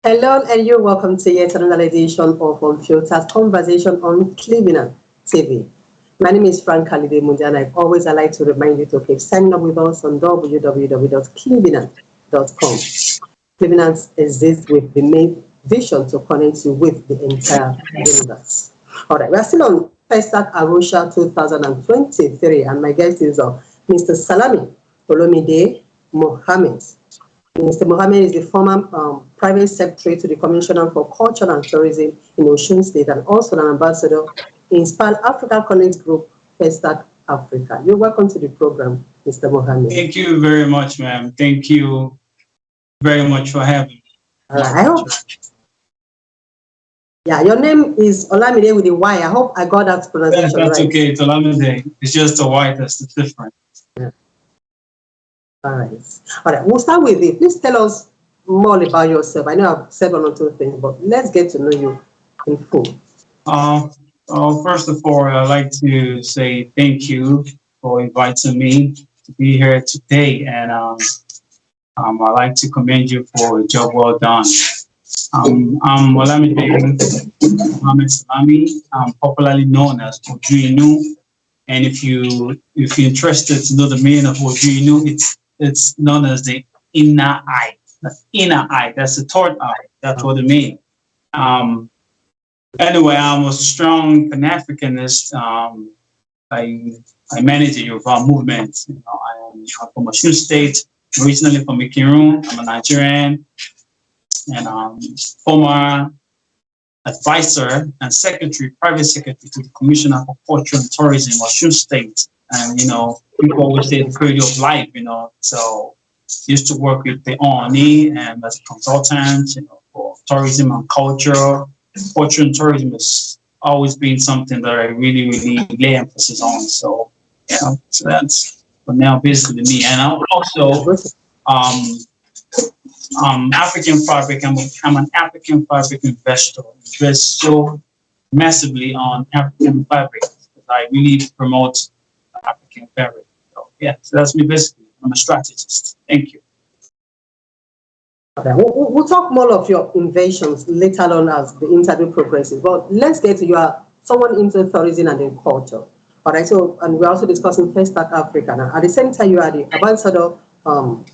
Hello, and you're welcome to yet another edition of Unfiltered Conversation on Cleveland TV. My name is Frank Halide Mundi, and I like to remind you to keep signing up with us on www.cleveland.com. Cleveland exists with the main vision to connect you with the entire universe. All right, we are still on FESTAC Arusha 2023, and my guest is Mr. Salami Olomide Mohammed. Mr. Mohammed is the former private secretary to the Commissioner for Culture and Tourism in Osun State and also an ambassador in Inspire Africa Connect Group, FESTAC Africa. You're welcome to the program, Mr. Mohammed. Thank you very much, ma'am. Thank you very much for having me. I hope. Yeah, your name is Olamide with a Y. I hope I got that pronunciation right. That's right. okay. It's Olamide. It's just a Y that's different. Yeah. All right. All right. We'll start with it. Please tell us more about yourself. I know I've said one or two things, but let's get to know you in full. First of all, I'd like to say thank you for inviting me to be here today, and I'd like to commend you for a job well done. I'm Olamide Mohammed Salami. I'm popularly known as Ojuinu, and if you're interested to know the meaning of Ojuinu, it's known as the inner eye. The inner eye. That's the third eye. That's what it means. Anyway, I'm a strong Pan-Africanist. I manage the Yoruba movement. I'm from Osun State, originally from Ikirun. I'm a Nigerian, and former advisor and secretary, private secretary to the Commissioner for Culture and Tourism, Osun State. And people always say the quality of life. So used to work with the ONE and as a consultant, for tourism and culture. Culture and tourism has always been something that I really, really lay emphasis on. So, so that's for now basically me. And I'm also African fabric. I'm an African fabric investor. Invest so massively on African fabric because I really promote African fabric. So that's me basically. I'm a strategist. Thank you. Okay. We'll talk more of your inventions later on as the interview progresses. But let's get to you are someone into tourism and then culture. All right. So, and we're also discussing FESTAC Africa. Now, at the same time, you are the ambassador for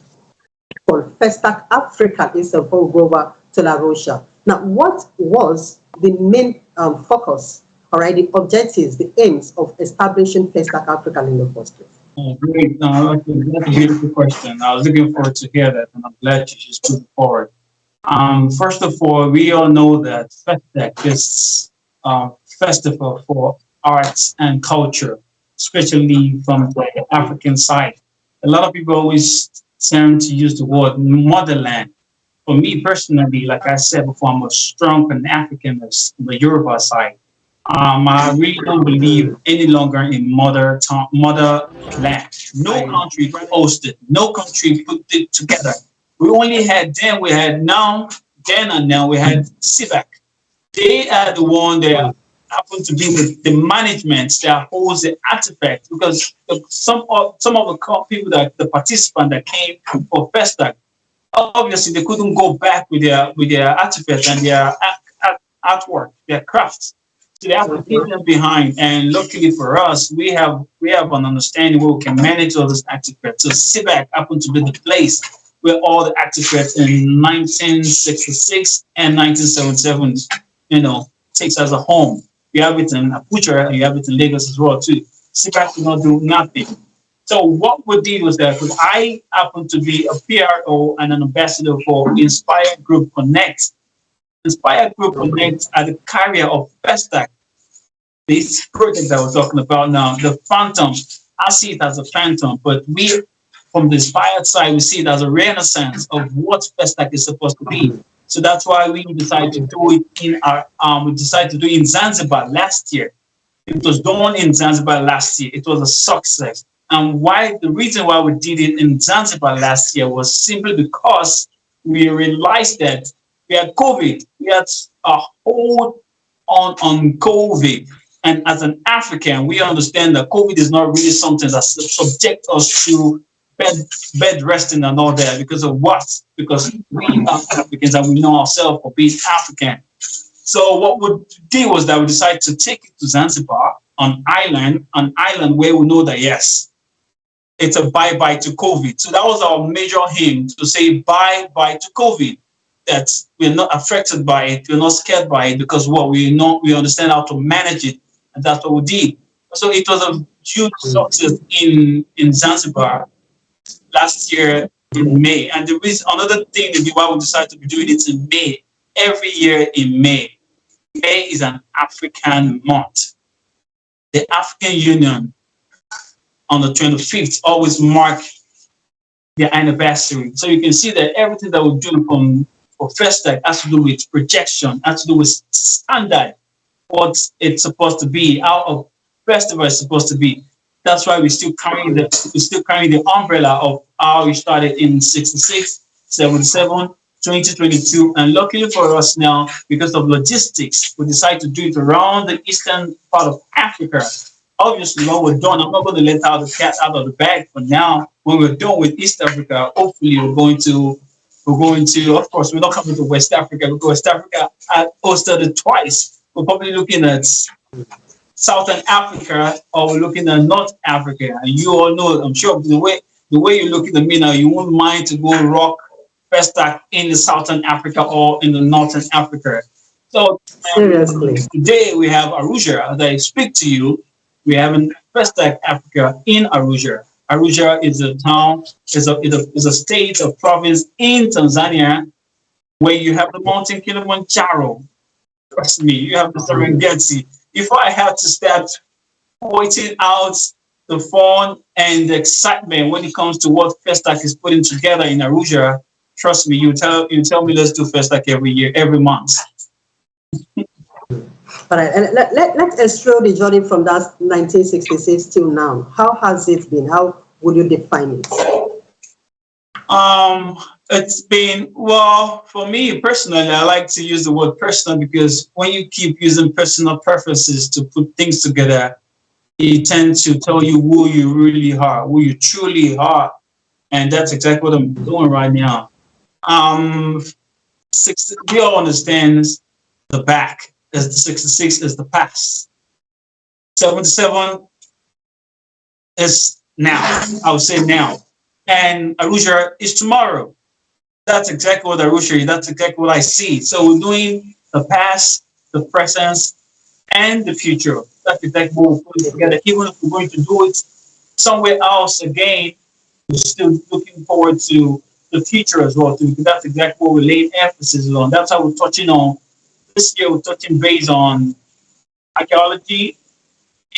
FESTAC Africa itself. We'll go over to Arusha. Now, what was the main focus, all right, the objectives, the aims of establishing FESTAC Africa in the first place? Oh, great. That's a beautiful question. I was looking forward to hear that, and I'm glad you just put it forward. First of all, we all know that FESTAC is a festival for arts and culture, especially from the African side. A lot of people always tend to use the word motherland. For me personally, like I said before, I'm a strong Pan-Africanist on the Yoruba side. I really don't believe any longer in motherland. No country hosted, no country put it together. We only had then, we had now, then and now we had CIVAC. They are the one that happen to be with the management that holds the artifact because some of the people the participants that came for FESTAC, obviously they couldn't go back with their artifacts and their artwork, their crafts. So they have to leave them behind. And luckily for us, we have an understanding where we can manage all these artifacts. So CIVAC happened to be the place where all the artifacts in 1966 and 1977, takes as a home. We have it in Abuja and you have it in Lagos as well too. CIVAC did not do nothing. So what we did was that because I happen to be a PRO and an ambassador for Inspire Group Connect. Inspire Group Connect are the carrier of FESTAC. This project that we're talking about now, the phantom, I see it as a phantom, but we, from the Inspired side, we see it as a renaissance of what FESTAC is supposed to be. So that's why we decided to do it in Zanzibar last year. It was done in Zanzibar last year. It was a success. And the reason why we did it in Zanzibar last year was simply because we realized that we had COVID. We had a hold on COVID. And as an African, we understand that COVID is not really something that subjects us to bed bed resting and all that because of what? Because we are Africans and we know ourselves for being African. So what we did was that we decided to take it to Zanzibar, an island where we know that yes, it's a bye bye to COVID. So that was our major aim to say bye bye to COVID. That we're not affected by it, we're not scared by it because what we know, we understand how to manage it, and that's what we did. So it was a huge success in Zanzibar last year in May. And the reason, another thing, that why we decided to be doing it in May, every year in May. May is an African month. The African Union on the 25th always mark their anniversary. So you can see that everything that we're doing from for FESTAC has to do with projection, has to do with standard, what it's supposed to be, how a festival is supposed to be. That's why we're still carrying the umbrella of how we started in 66, 77, 2022. And luckily for us now, because of logistics, we decided to do it around the eastern part of Africa. Obviously, when we're done, I'm not going to let out the cat out of the bag for now. When we're done with East Africa, hopefully we're going to, of course, we're not coming to West Africa because West Africa I hosted it twice. We're probably looking at Southern Africa or we're looking at North Africa. And you all know, I'm sure the way you're looking at me now, you won't mind to go rock FESTAC in the Southern Africa or in the Northern Africa. So Seriously. today we have Arusha. As I speak to you, we have in FESTAC Africa in Arusha. Arusha is a town, is a state or province in Tanzania where you have the mountain Kilimanjaro. Trust me, you have the Serengeti. If I had to start pointing out the fun and the excitement when it comes to what FESTAC is putting together in Arusha, trust me, you tell me let's do FESTAC every year, every month. All right, and let's explore the journey from that 1966 till now. How has it been? How would you define it? It's been, well, for me personally, I like to use the word personal because when you keep using personal preferences to put things together, it tends to tell you who you really are, who you truly are. And that's exactly what I'm doing right now. Um, we all understand the back as the 66 is the past. 77 is now. I would say now. And Arusha is tomorrow. That's exactly what Arusha is. That's exactly what I see. So we're doing the past, the present, and the future. That's exactly what we're putting together. Even if we're going to do it somewhere else again, we're still looking forward to the future as well. Too, because that's exactly what we're laying emphasis on. That's how we're touching on this year. We're touching base on archaeology,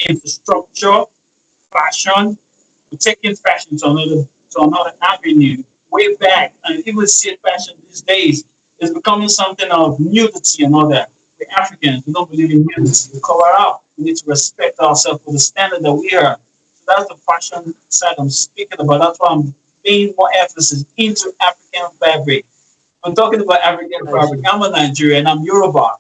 infrastructure, fashion. We're taking fashion to another avenue way back, and even see fashion these days is becoming something of nudity and all that. We're Africans, we don't believe in nudity. We cover up. We need to respect ourselves for the standard that we are. So that's the fashion side I'm speaking about. That's why I'm paying more emphasis into African fabric. I'm talking about African fabric. I'm a Nigerian, I'm Yoruba.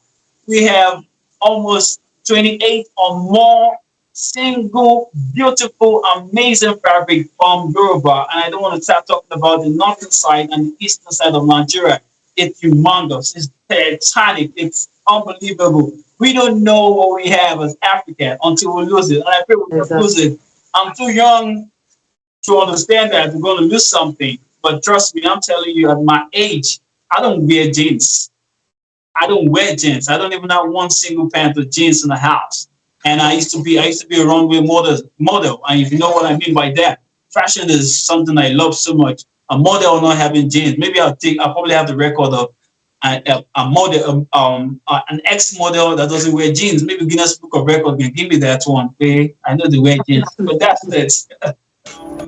We have almost 28 or more single, beautiful, amazing fabric from Yoruba. And I don't want to start talking about the northern side and the eastern side of Nigeria. It's humongous. It's titanic. It's unbelievable. We don't know what we have as Africa until we lose it. And I feel we're going to lose it. I'm too young to understand that we're going to lose something. But trust me, I'm telling you, at my age, I don't wear jeans. I don't wear jeans. I don't even have one single pair of jeans in the house. And I used to be a runway model. And if you know what I mean by that, fashion is something I love so much. A model not having jeans. Maybe I'll probably have the record of a model, an ex-model that doesn't wear jeans. Maybe Guinness Book of Records can give me that one. Okay? I know they wear jeans, but that's it.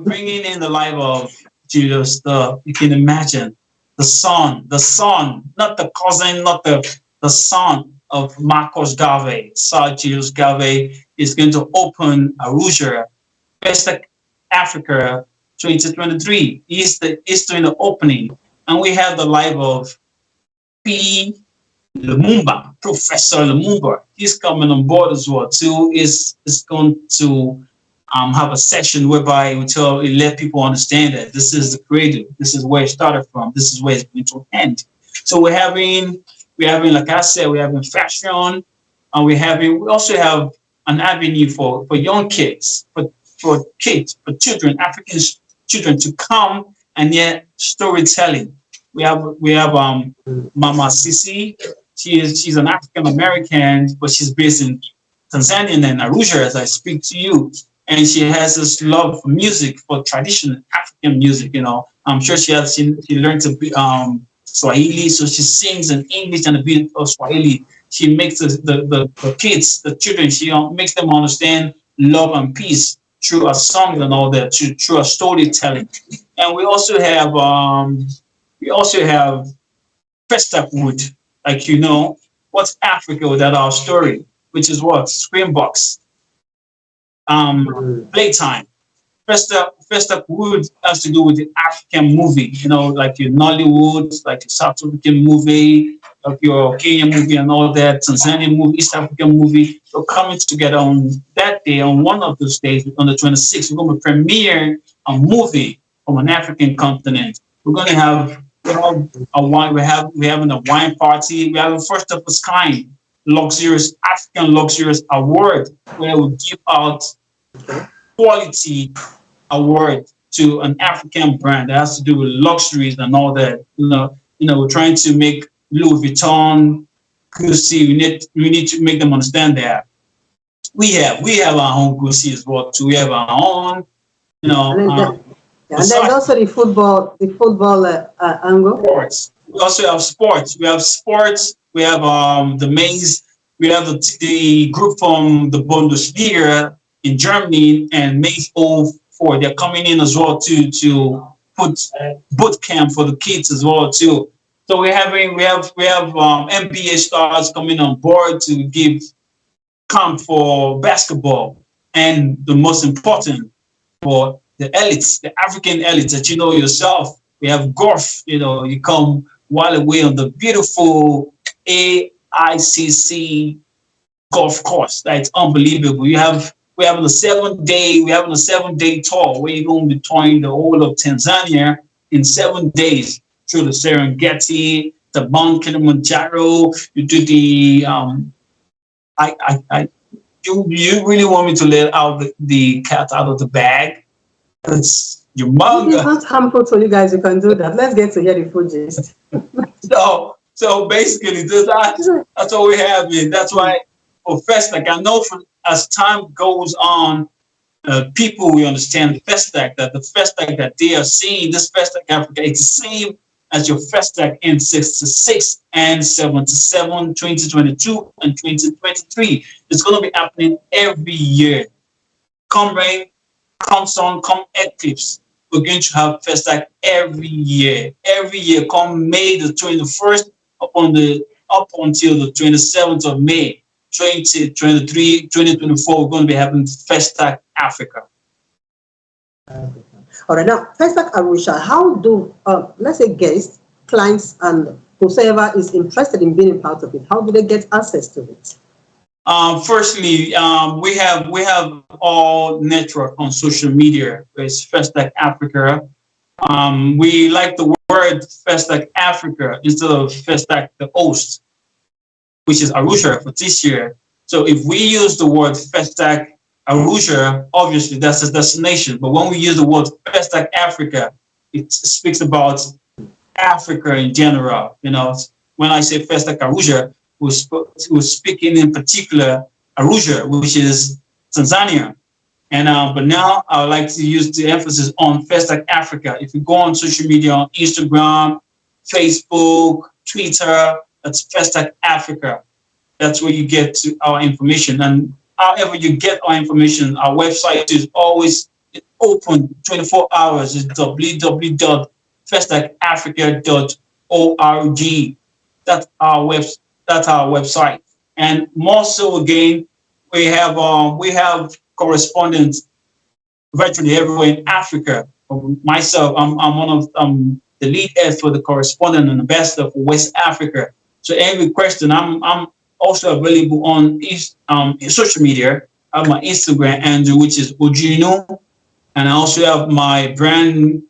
Bringing in the life of Julius, you can imagine the son, not the cousin, not the son of Marcos Garvey. Sir Julius Garvey is going to open Arusha, West Africa 2023. He's doing the opening. And we have the life of P. Lumumba, Professor Lumumba. He's coming on board as well too. Is going to have a section whereby we let people understand that this is the creative, this is where it started from, this is where it's going to end. So we're having, like I said, we're having fashion, and we also have an avenue for young kids, for children, African children to come and yet storytelling. We have Mama Sisi. She's an African American, but she's based in Tanzania and Arusha as I speak to you. And she has this love for music, for traditional African music. I'm sure she learned to be Swahili, so she sings in English and a bit of Swahili. She makes the kids, the children, she makes them understand love and peace through a song and all that, through a storytelling. And we also have FESTAC Wood, like what's Africa without our story, which is what Screenbox, Playtime. FESTAC Wood has to do with the African movie, like your Nollywood, like your South African movie, like your Kenyan movie and all that, Tanzanian movie, East African movie. So coming together on that day, on one of those days, on the 26th, we're going to premiere a movie from an African continent. We're going to have a wine. We're having a wine party. We have a first of its kind African luxurious award where we give out quality award to an African brand that has to do with luxuries and all that. We're trying to make Louis Vuitton, Gucci. We need to make them understand that we have our own Gucci as well too. We have our own, and there's also the football angle. Sports. We also have sports. We have sports. We have the mains. We have the group from the Bundesliga in Germany and Mainz 04. They're coming in as well to put boot camp for the kids as well too. So we have NBA stars coming on board to give camp for basketball, and the most important for the elites, the African elites that you know yourself. We have golf. You come while away on the beautiful AICC golf course. That's unbelievable. We're having a 7-day tour where you're going to be touring the whole of Tanzania in 7 days through the Serengeti, the Mount Kilimanjaro. You do the you really want me to let out the cat out of the bag? It's humongous. It's not harmful to you guys. You can do that. Let's get to hear the full gist. So basically, that's what we have here. That's why for FESTAC, I know as time goes on, people will understand FESTAC, that the FESTAC that they are seeing, this FESTAC Africa, it's the same as your FESTAC in 66 and 77, 2022 and 2023. It's going to be happening every year. Come rain, come sun, come eclipse. We're going to have FESTAC every year. Every year, come May the 21st up until the 27th of May, 2023, 2024, we're going to be having FESTAC Africa. All right, now, FESTAC Arusha, how do, let's say, guests, clients, and whoever is interested in being a part of it, how do they get access to it? Firstly, we have all network on social media. It's FESTAC Africa. We like the word FESTAC Africa instead of FESTAC the host, which is Arusha for this year. So if we use the word FESTAC Arusha, obviously that's a destination. But when we use the word FESTAC Africa, it speaks about Africa in general. When I say FESTAC Arusha, we're speaking in particular Arusha, which is Tanzania. And but now I would like to use the emphasis on FESTAC Africa. If you go on social media, on Instagram, Facebook, Twitter, that's FESTAC Africa. That's where you get to our information. And however you get our information, our website is always open 24 hours. It's www.festacafrica.org. That's our website. And more so again, we have correspondents virtually everywhere in Africa. Myself, I'm one of the lead head for the correspondent and ambassador for West Africa. So every question, I'm also available on social media. I have my Instagram handle, which is Ojino, and I also have my brand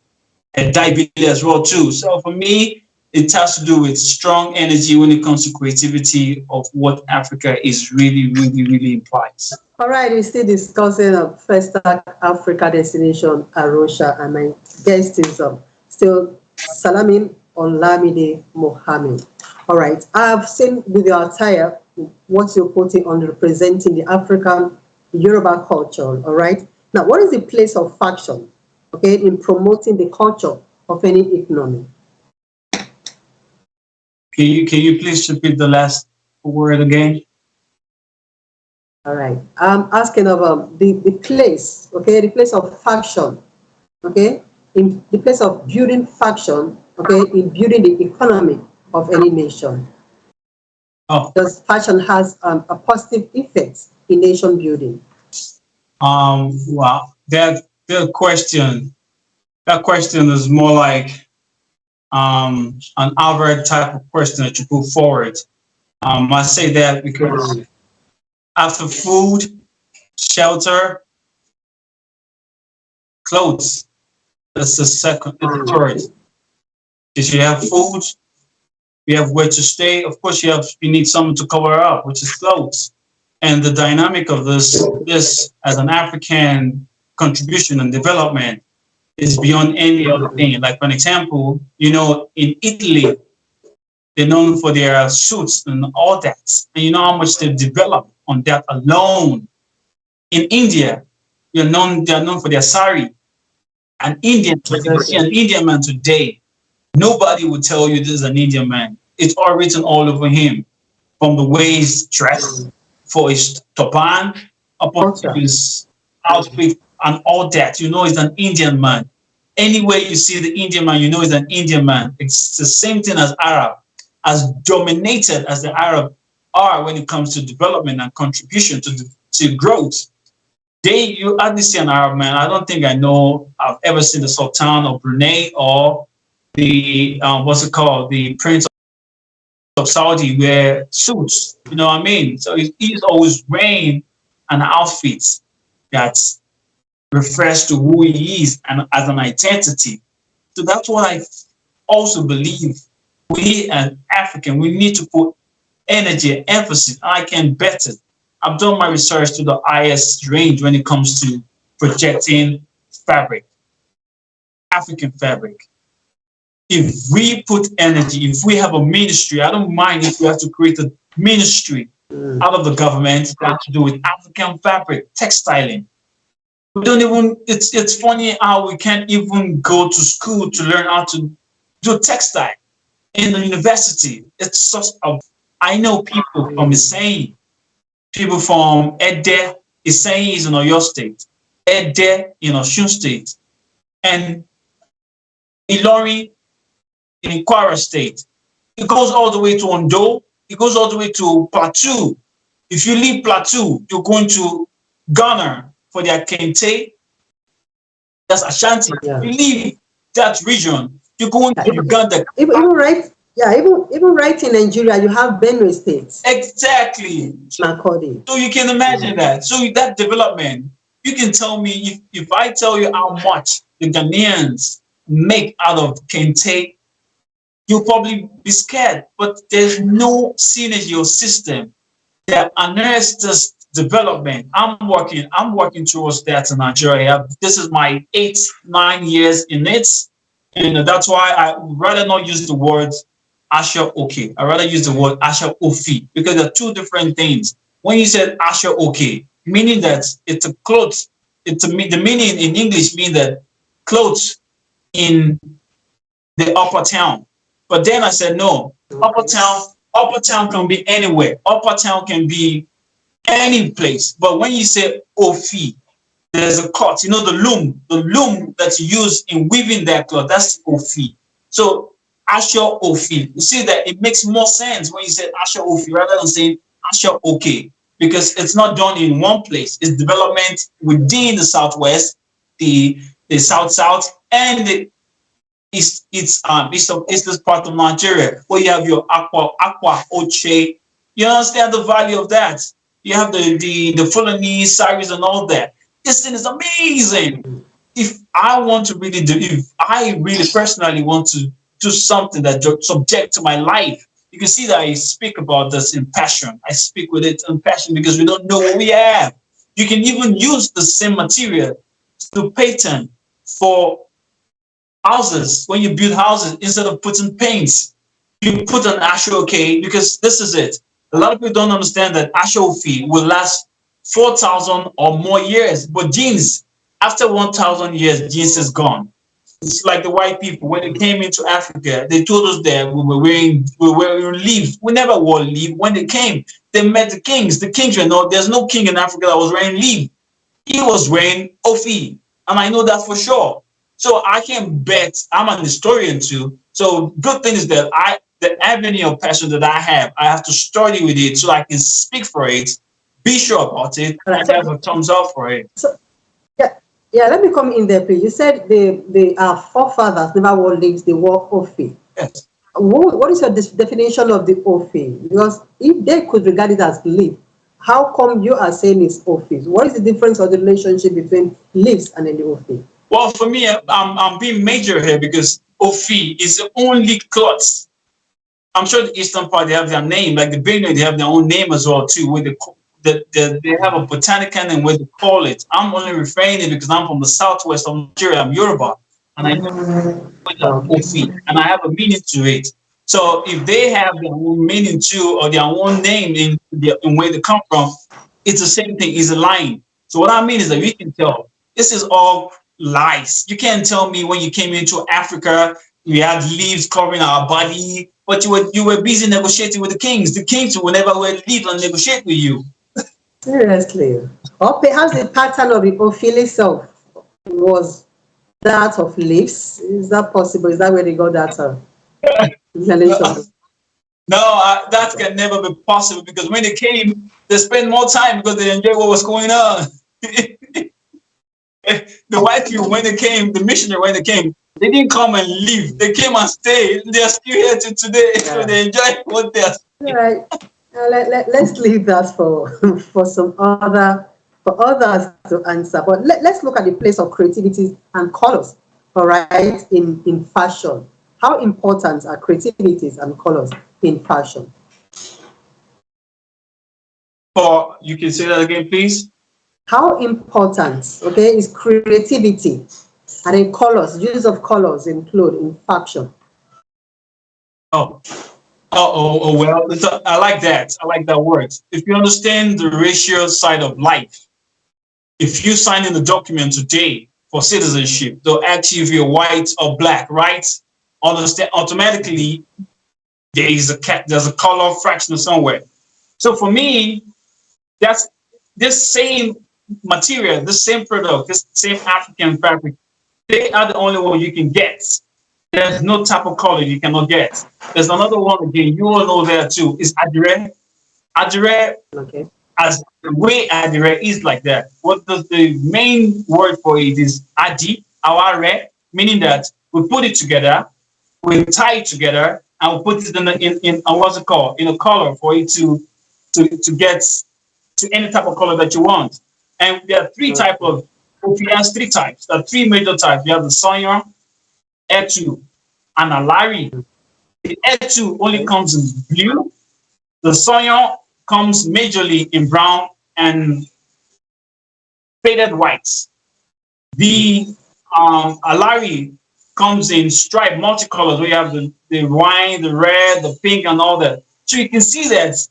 diabetes as well too. So for me, it has to do with strong energy when it comes to creativity of what Africa is really implies. All right, we're still discussing FESTAC Africa destination Arusha, and my guest is still Salamin Olamide Mohammed. All right, I've seen with your attire what you're putting on representing the African Yoruba culture. All right, now what is the place of faction, okay, in promoting the culture of any economy? Can you please repeat the last word again? All right, I'm asking of the place, okay, the place of faction, okay, in the place of building faction, okay, in building the economy of any nation. Oh, Because faction has a positive effect in nation building. wow. That question is more like an average type of question that you put forward. I say that because after food, shelter, clothes, that's the second, it's the third. Because you have food, you have where to stay. Of course, you need something to cover up, which is clothes. And the dynamic of this as an African contribution and development is beyond any other thing. Like for an example, in Italy, they're known for their suits and all that. And you know how much they've developed on that alone. In India, they're known for their sari. An Indian, if you see an Indian man today, nobody will tell you this is an Indian man. It's all written all over him, from the way he's dressed, for his turban, upon his outfit and all that. You know he's an Indian man. Anywhere you see the Indian man, you know he's an Indian man. It's the same thing as Arab. As dominated as the Arab are when it comes to development and contribution to growth, you hardly see an Arab man. I don't think I've ever seen the Sultan of Brunei or the what's it called, the Prince of Saudi wear suits. You know what I mean? So he's always wearing an outfit that refers to who he is and as an identity. So that's what I also believe. We as African, we need to put energy, emphasis. I can bet it. I've done my research to the highest range when it comes to projecting fabric, African fabric. If we put energy, if we have a ministry, I don't mind if we have to create a ministry out of the government that has to do with African fabric, textiling. We don't even, it's funny how we can't even go to school to learn how to do textile in the university. It's such a, I know people from Iseyin, people from Ede. Iseyin is in Oyo State, Ede in Osun State, and Ilorin in Kwara State. It goes all the way to Ondo. It goes all the way to Plateau. If you leave Plateau, you're going to Ghana for their kente. That's Ashanti. Yeah. If you leave that region, you're going to Uganda. Even right in Nigeria, you have Benue State. Exactly. Makurdi. So you can imagine that. So that development, you can tell me if I tell you how much the Ghanaians make out of kente, you'll probably be scared. But there's no synergy or system that unearths this development. I'm working towards that in Nigeria. This is my 8-9 years in it. And that's why I would rather not use the word Asha Oke. I rather use the word Asha Ofi, because they're two different things. When you said Asha Oke, meaning that it's a clothes, the meaning in English means that clothes in the upper town. But then I said no, upper town can be anywhere. Upper town can be any place. But when you say Ofi, there's a cut. The loom that you use in weaving that cloth, that's Ofi. So Asha Ofi. You see that it makes more sense when you say Asha Ofi rather than saying Asha Oke, because it's not done in one place. It's development within the Southwest, the South, and the east part of Nigeria, where you have your aqua, oche. You understand the value of that? You have the Fulani saris and all that. This thing is amazing. If I want to really do, if I really personally want to do something that subject to my life, you can see that I speak about this in passion. I speak with it in passion because we don't know what we have. You can even use the same material to patent for houses. When you build houses, instead of putting paints, you put an ashoke, because this is it. A lot of people don't understand that ashoke will last 4,000 or more years, but jeans, after 1,000 years, jeans is gone. It's like the white people when they came into Africa. They told us that we were wearing leaves. We never wore leaf. When they came, they met the kings. The kings were not. There's no king in Africa that was wearing leaf. He was wearing Ofi, and I know that for sure. So I can bet. I'm an historian too. So good thing is that the avenue of passion that I have to study with it so I can speak for it, be sure about it, Right. and have a thumbs up for it. So yeah, yeah. Let me come in there, please. You said the our forefathers never wore leaves; they wore ofi. Yes. What is your definition of the ofi? Because if they could regard it as leaf, how come you are saying it's ofi? What is the difference or the relationship between leaves and then the ofi? Well, for me, I'm being major here because Ofi is the only cloth. I'm sure the Eastern part they have their name, like the Benue, they have their own name as well too. With they have a botanical name where they call it. I'm only referring it because I'm from the southwest of Nigeria. I'm Yoruba, and I know Okay. Ofi, and I have a meaning to it. So if they have their own meaning too, or their own name in where they come from, it's the same thing. It's a line. So what I mean is that we can tell this is all lies. You can't tell me when you came into Africa, we had leaves covering our body, but you were busy negotiating with the kings. The kings will never wear leaves and negotiate with you. Seriously. Or perhaps the pattern of the ofi itself was that of leaves. Is that possible? Is that where they got that explanation? No, that can never be possible because when they came, they spent more time because they enjoyed what was going on. The white people, when they came, the missionary, when they came, they didn't come and leave. They came and stayed. They are still here to today. Yeah. So they enjoy what they are. All right. Let's leave that for for others to answer. But let's look at the place of creativity and colors. All right, in fashion, how important are creativities and colors in fashion? Or you can say that again, please. How important, okay, is creativity and in colors, use of colors include in fashion? Oh, well, I like that. I like that word. If you understand the racial side of life, if you sign in the document today for citizenship, they'll ask you if you're white or black, right? Understand automatically there's a color fraction somewhere. So for me, that's this same material, this same product, this same African fabric, they are the only one you can get. There's no type of color you cannot get. There's another one again, you all know that too, is Adire. Adire, Okay. as the way Adire is like that. What the main word for it is Adi, Aware, meaning that we put it together, we tie it together, and we put it in what's it called? In a color for it to get to any type of color that you want. And there are three type of OPS, three types. There are three major types. You have the Sonyon, Etu, and Alari. The Etu only comes in blue. The Sonyon comes majorly in brown and faded whites. The Alari comes in striped multicolors where you have the wine, the red, the pink, and all that. So you can see that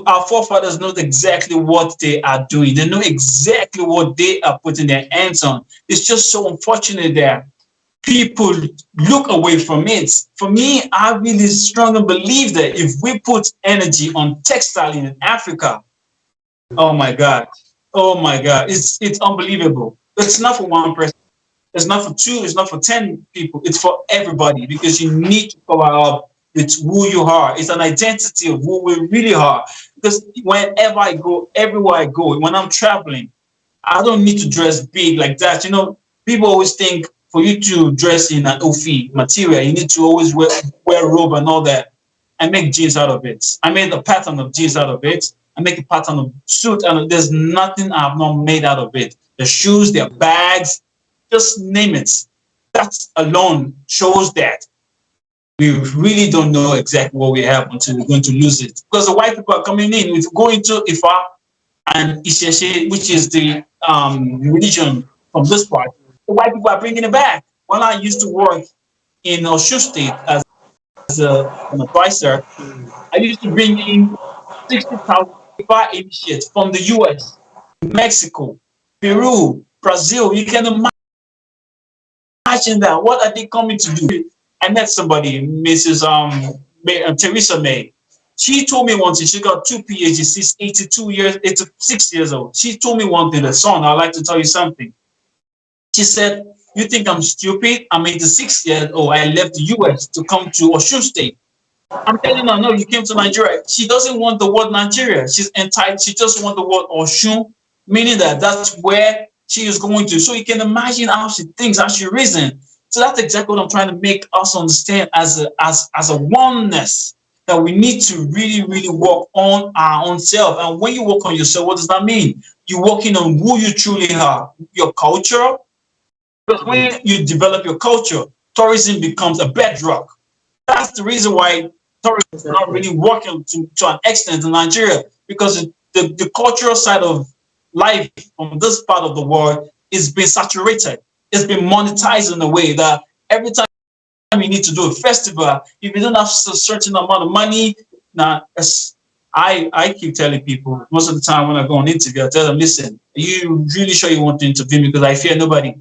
our forefathers know exactly what they are doing. They know exactly what they are putting their hands on. It's just so unfortunate that people look away from it. For me, I really strongly believe that if we put energy on textile in Africa, oh my God, it's unbelievable. It's not for one person. It's not for two. It's not for 10 people. It's for everybody because you need to cover up with who you are. It's an identity of who we really are. Because whenever I go, everywhere I go, when I'm traveling, I don't need to dress big like that. You know, people always think for you to dress in an Ofi material, you need to always wear a robe and all that. I make jeans out of it. I made a pattern of jeans out of it. I make a pattern of suit, and there's nothing I have not made out of it. The shoes, their bags, just name it. That alone shows that we really don't know exactly what we have until we're going to lose it. Because the white people are coming in. If you go into Ifa and Isheshe, which is the religion from this part, the white people are bringing it back. When I used to work in Oshu State as an advisor, I used to bring in 60,000 Ifa initiates from the US, Mexico, Peru, Brazil. You can imagine that. What are they coming to do? I met somebody, Mrs. Theresa May. She told me one thing. She got 2 PhDs. She's 86 years old. She told me one thing. The son, I'd like to tell you something. She said, "You think I'm stupid? I'm 86 years old. I left the US to come to Osun State." I'm telling her, no, you came to Nigeria. She doesn't want the word Nigeria. She's entitled. She just wants the word Osun, meaning that that's where she is going to. So you can imagine how she thinks, how she reasons. So that's exactly what I'm trying to make us understand as a oneness, that we need to really, really work on our own self. And when you work on yourself, what does that mean? You're working on who you truly are, your culture. Because when you develop your culture, tourism becomes a bedrock. That's the reason why tourism is not really working to an extent in Nigeria, because the cultural side of life from this part of the world is being saturated. It's been monetized in a way that every time you need to do a festival, if you don't have a certain amount of money, now I keep telling people most of the time when I go on interview, I tell them, listen, are you really sure you want to interview me? Because I fear nobody.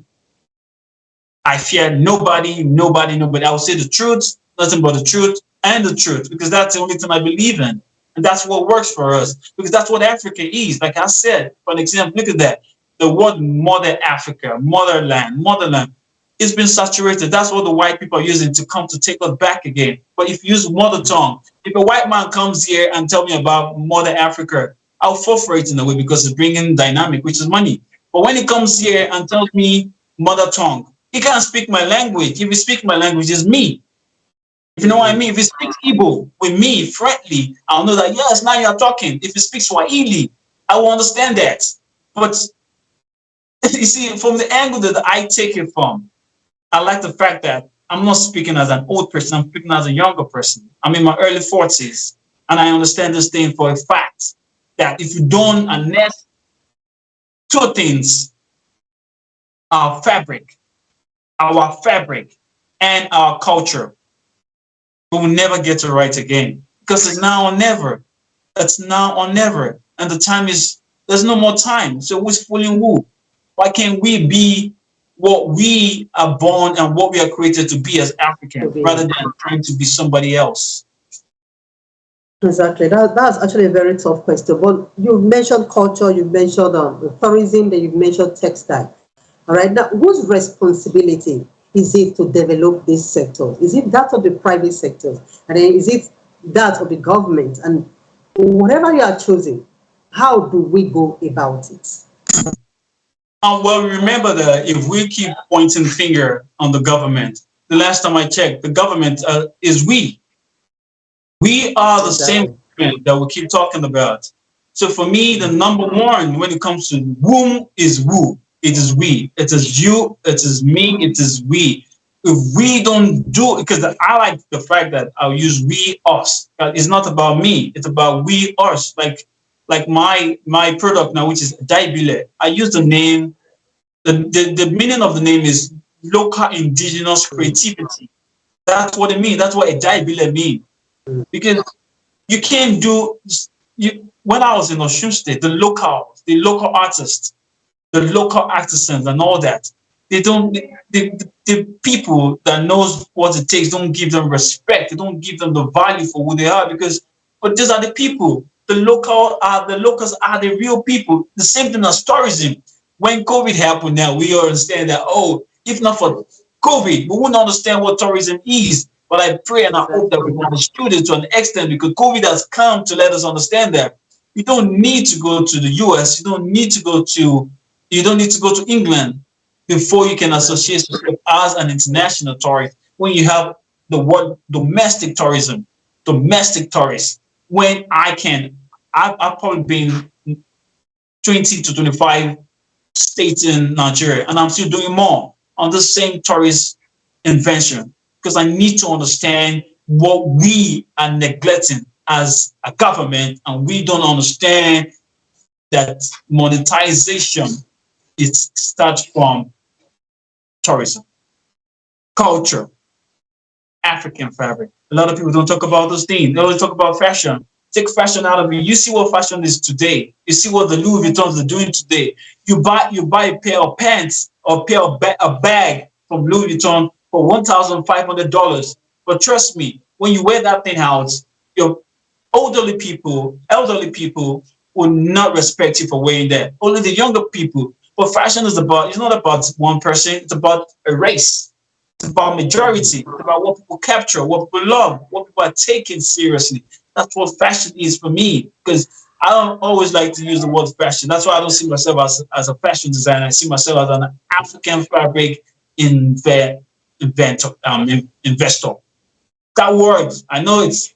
I fear nobody, nobody, nobody. I will say the truth, nothing but the truth and the truth, because that's the only thing I believe in. And that's what works for us, because that's what Africa is. Like I said, for an example, look at that. The word Mother Africa, motherland, it's been saturated. That's what the white people are using to come to take us back again. But if you use mother tongue, if a white man comes here and tell me about Mother Africa, I'll fall for it in a way, because it's bringing dynamic, which is money. But when he comes here and tells me mother tongue, he can't speak my language. If he speaks my language, it's me. If you know what I mean. If he speaks Igbo with me friendly, I'll know that, yes, now you're talking. If he speaks Swahili, I will understand that. But you see, from the angle that I take it from, I like the fact that I'm not speaking as an old person. I'm speaking as a younger person. I'm in my early 40s, and I understand this thing for a fact, that if you don't harness two things, our fabric and our culture, we will never get it right again, because it's now or never. It's now or never. And the time is, there's no more time. So who's fooling who? Why can't we be what we are born and what we are created to be as Africans, rather than trying to be somebody else? Exactly. That's actually a very tough question. But you mentioned culture, you mentioned tourism, then you mentioned textile. All right. Now, whose responsibility is it to develop this sector? Is it that of the private sector? And then is it that of the government? And whatever you are choosing, how do we go about it? Well, remember that if we keep pointing the finger on the government, the last time I checked, the government is we. We are the same government that we keep talking about. So for me, the number one when it comes to whom is who. It is we. It is you. It is me. It is we. If we don't do it, because I like the fact that I'll use we, us. It's not about me. It's about we, us. Like my product now, which is Daibile. I use the name. The meaning of the name is local indigenous creativity. That's what it means. That's what a Daibile means. Because you can't do you. When I was in Osun State, the local artists, the local artisans and all that, they don't, the people that knows what it takes don't give them respect. They don't give them the value for who they are, because but these are the people. The locals are the real people. The same thing as tourism. When COVID happened now, we understand that, oh, if not for COVID, we wouldn't understand what tourism is. But I pray and I hope that we've understood it to an extent, because COVID has come to let us understand that you don't need to go to the US, you don't need to go to England before you can associate yourself as an international tourist. When you have the word domestic tourism, domestic tourists, when I I've probably been 20 to 25 states in Nigeria, and I'm still doing more on the same tourist invention because I need to understand what we are neglecting as a government, and we don't understand that monetization it starts from tourism, culture, African fabric. A lot of people don't talk about those things. They only talk about fashion. Take fashion out of it. You see what fashion is today. You see what the Louis Vuittons are doing today. You buy a pair of pants or a bag from Louis Vuitton for $1,500. But trust me, when you wear that thing out, your elderly people will not respect you for wearing that. Only the younger people. But fashion is about, it's not about one person, it's about a race. It's about majority. It's about what people capture, what people love, what people are taking seriously. That's what fashion is for me. Because I don't always like to use the word fashion. That's why I don't see myself as a fashion designer. I see myself as an African fabric investor. That word, I know it's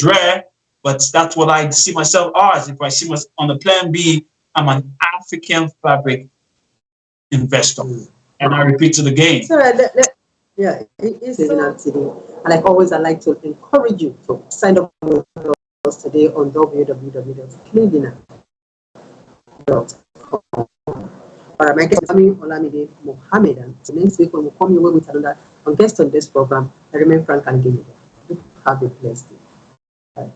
rare, but that's what I see myself as. If I see myself on the plan B, I'm an African fabric investor. And I repeat to the game. So yeah, it is an today. And like always, I like to encourage you to sign up with us today on www.cleaningup.com. All right, my guest is Olamide Mohammed, and so next week when we come your way with another guest on this program, I remain Frank and Guinea. Have a blessed day. Bye.